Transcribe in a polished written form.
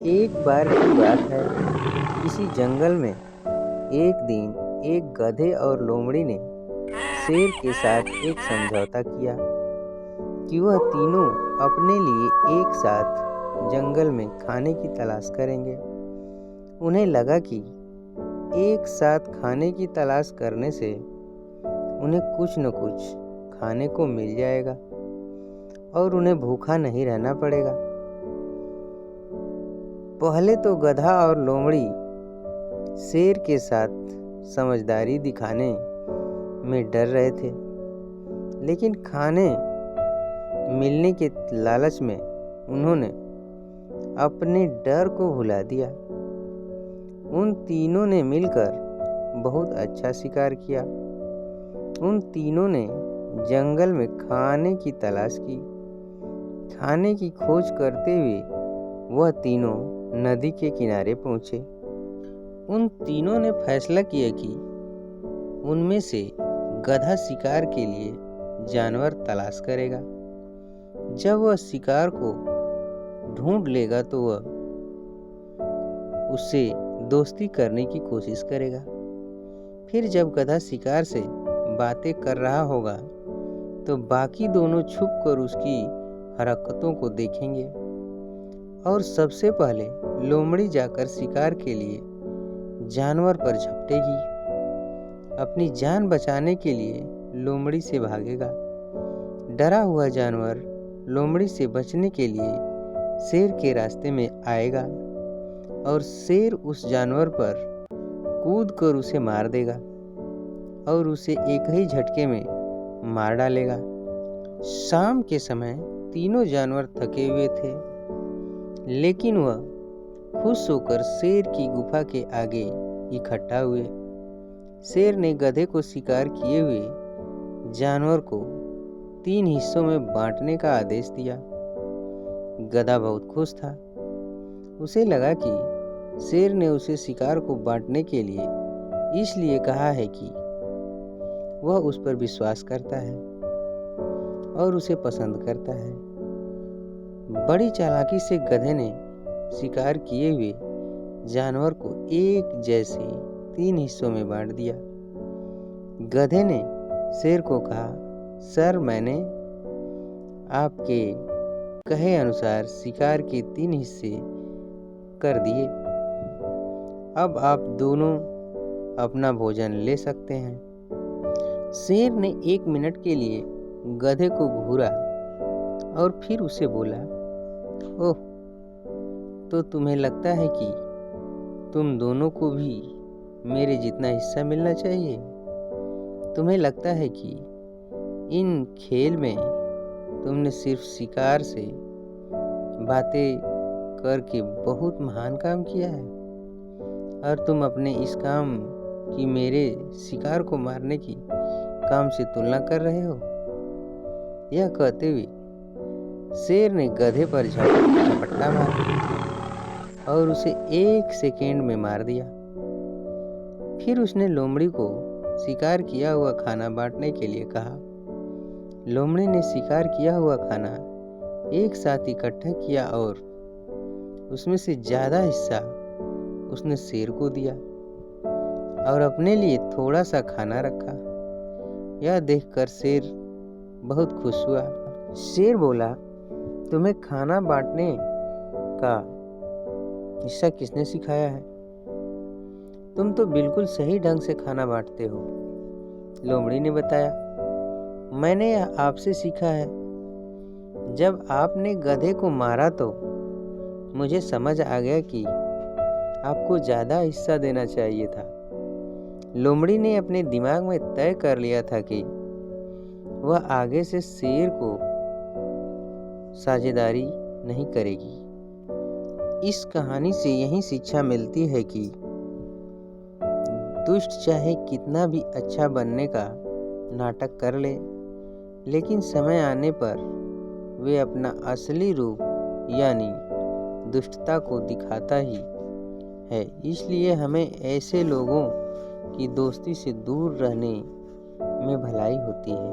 एक बार की बात है, किसी जंगल में एक दिन एक गधे और लोमड़ी ने शेर के साथ एक समझौता किया कि वह तीनों अपने लिए एक साथ जंगल में खाने की तलाश करेंगे। उन्हें लगा कि एक साथ खाने की तलाश करने से उन्हें कुछ न कुछ खाने को मिल जाएगा और उन्हें भूखा नहीं रहना पड़ेगा। पहले तो गधा और लोमड़ी शेर के साथ समझदारी दिखाने में डर रहे थे, लेकिन खाने मिलने के लालच में उन्होंने अपने डर को भुला दिया। उन तीनों ने मिलकर बहुत अच्छा शिकार किया। उन तीनों ने जंगल में खाने की तलाश की। खाने की खोज करते हुए वह तीनों नदी के किनारे पहुंचे। उन तीनों ने फैसला किया कि उनमें से गधा शिकार के लिए जानवर तलाश करेगा। जब वह शिकार को ढूंढ लेगा तो वह उससे दोस्ती करने की कोशिश करेगा। फिर जब गधा शिकार से बातें कर रहा होगा तो बाकी दोनों छुप कर उसकी हरकतों को देखेंगे और सबसे पहले लोमड़ी जाकर शिकार के लिए जानवर पर झपटेगी। अपनी जान बचाने के लिए लोमड़ी से भागेगा। डरा हुआ जानवर लोमड़ी से बचने के लिए शेर के रास्ते में आएगा और शेर उस जानवर पर कूद कर उसे मार देगा और उसे एक ही झटके में मार डालेगा। शाम के समय तीनों जानवर थके हुए थे, लेकिन वह खुश होकर शेर की गुफा के आगे इकट्ठा हुए। शेर ने गधे को शिकार किए हुए जानवर को 3 हिस्सों में बांटने का आदेश दिया। गधा बहुत खुश था। उसे लगा कि शेर ने उसे शिकार को बांटने के लिए इसलिए कहा है कि वह उस पर विश्वास करता है और उसे पसंद करता है। बड़ी चालाकी से गधे ने शिकार किए हुए जानवर को एक जैसे 3 हिस्सों में बांट दिया। गधे ने शेर को कहा, सर, मैंने आपके कहे अनुसार शिकार के 3 हिस्से कर दिए। अब आप दोनों अपना भोजन ले सकते हैं। शेर ने 1 मिनट के लिए गधे को घूरा और फिर उसे बोला, ओह, तो तुम्हें लगता है कि तुम दोनों को भी मेरे जितना हिस्सा मिलना चाहिए? तुम्हें लगता है कि इन खेल में तुमने सिर्फ शिकार से बातें करके बहुत महान काम किया है और तुम अपने इस काम की मेरे शिकार को मारने की काम से तुलना कर रहे हो? यह कहते हुए शेर ने गधे पर झपट्टा मारा और उसे 1 सेकेंड में मार दिया। फिर उसने लोमड़ी को शिकार किया हुआ खाना बांटने के लिए कहा। लोमड़ी ने शिकार किया हुआ खाना एक साथ इकट्ठा किया और उसमें से ज्यादा हिस्सा उसने शेर को दिया और अपने लिए थोड़ा सा खाना रखा। यह देखकर शेर बहुत खुश हुआ। शेर बोला, तुम्हें खाना बांटने का किस्सा किसने सिखाया है? तुम तो बिल्कुल सही ढंग से खाना बांटते हो। लोमड़ी ने बताया, मैंने यह आपसे सीखा है। जब आपने गधे को मारा तो मुझे समझ आ गया कि आपको ज्यादा हिस्सा देना चाहिए था। लोमड़ी ने अपने दिमाग में तय कर लिया था कि वह आगे से शेर को साझेदारी नहीं करेगी। इस कहानी से यही शिक्षा मिलती है कि दुष्ट चाहे कितना भी अच्छा बनने का नाटक कर ले, लेकिन समय आने पर वे अपना असली रूप यानी दुष्टता को दिखाता ही है। इसलिए हमें ऐसे लोगों की दोस्ती से दूर रहने में भलाई होती है।